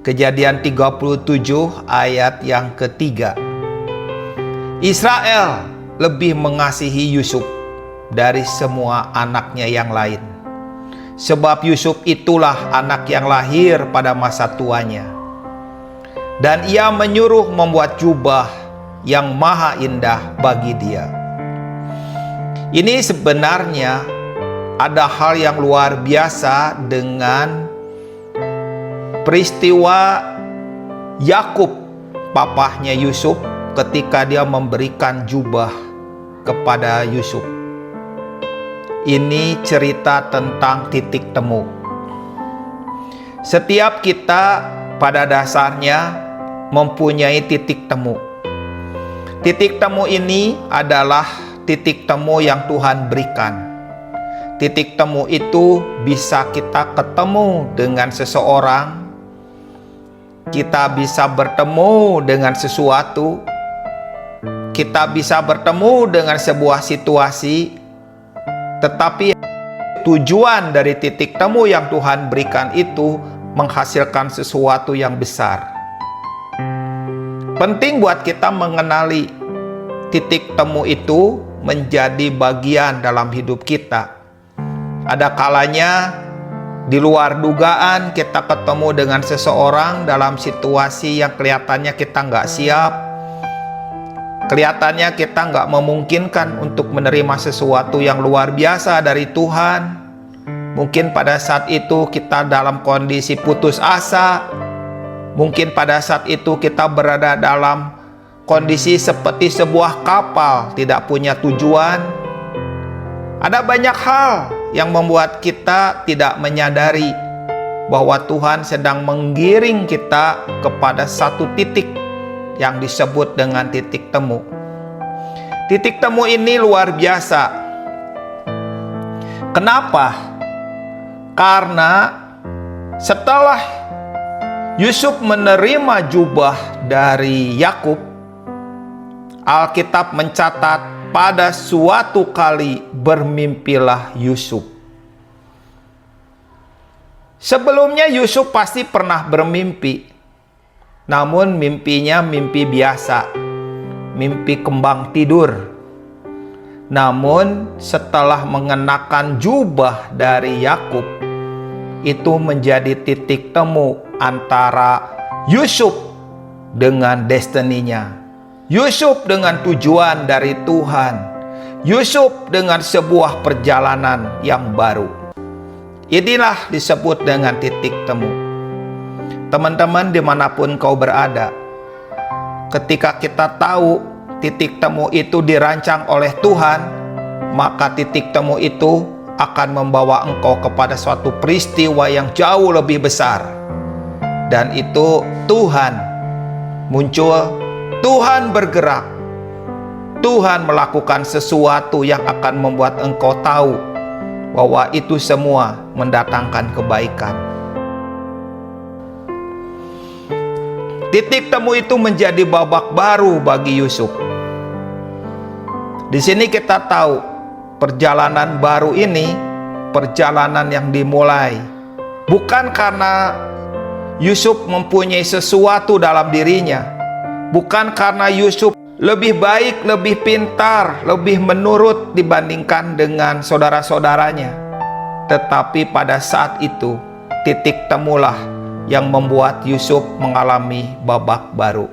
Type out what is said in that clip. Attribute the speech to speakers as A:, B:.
A: Kejadian 37 ayat yang ketiga. Israel lebih mengasihi Yusuf dari semua anaknya yang lain, sebab Yusuf itulah anak yang lahir pada masa tuanya. Dan ia menyuruh membuat jubah yang maha indah bagi dia. Ini sebenarnya ada hal yang luar biasa dengan peristiwa Yakub, papahnya Yusuf, ketika dia memberikan jubah kepada Yusuf. Ini cerita tentang titik temu. Setiap kita pada dasarnya mempunyai titik temu. Titik temu ini adalah titik temu yang Tuhan berikan. Titik temu itu bisa kita ketemu dengan seseorang, kita bisa bertemu dengan sesuatu, kita bisa bertemu dengan sebuah situasi, tetapi tujuan dari titik temu yang Tuhan berikan itu menghasilkan sesuatu yang besar. Penting buat kita mengenali titik temu itu menjadi bagian dalam hidup kita. Ada kalanya di luar dugaan kita ketemu dengan seseorang dalam situasi yang kelihatannya kita nggak siap, kelihatannya kita nggak memungkinkan untuk menerima sesuatu yang luar biasa dari Tuhan. Mungkin pada saat itu kita dalam kondisi putus asa. Mungkin pada saat itu kita berada dalam kondisi seperti sebuah kapal tidak punya tujuan. Ada banyak hal yang membuat kita tidak menyadari bahwa Tuhan sedang menggiring kita kepada satu titik yang disebut dengan titik temu. Titik temu ini luar biasa. Kenapa? Karena setelah Yusuf menerima jubah dari Yakub, Alkitab mencatat pada suatu kali bermimpilah Yusuf. Sebelumnya Yusuf pasti pernah bermimpi. Namun mimpinya mimpi biasa, mimpi kembang tidur. Namun setelah mengenakan jubah dari Yakub, itu menjadi titik temu antara Yusuf dengan destininya, Yusuf dengan tujuan dari Tuhan, Yusuf dengan sebuah perjalanan yang baru. Inilah disebut dengan titik temu. Teman-teman dimanapun kau berada, ketika kita tahu titik temu itu dirancang oleh Tuhan, maka titik temu itu akan membawa engkau kepada suatu peristiwa yang jauh lebih besar. Dan itu Tuhan muncul, Tuhan bergerak, Tuhan melakukan sesuatu yang akan membuat engkau tahu bahwa itu semua mendatangkan kebaikan. Titik temu itu menjadi babak baru bagi Yusuf. Di sini kita tahu perjalanan baru ini, perjalanan yang dimulai bukan karena Yusuf mempunyai sesuatu dalam dirinya, bukan karena Yusuf lebih baik, lebih pintar, lebih menurut dibandingkan dengan saudara-saudaranya. Tetapi pada saat itu titik temulah yang membuat Yusuf mengalami babak baru.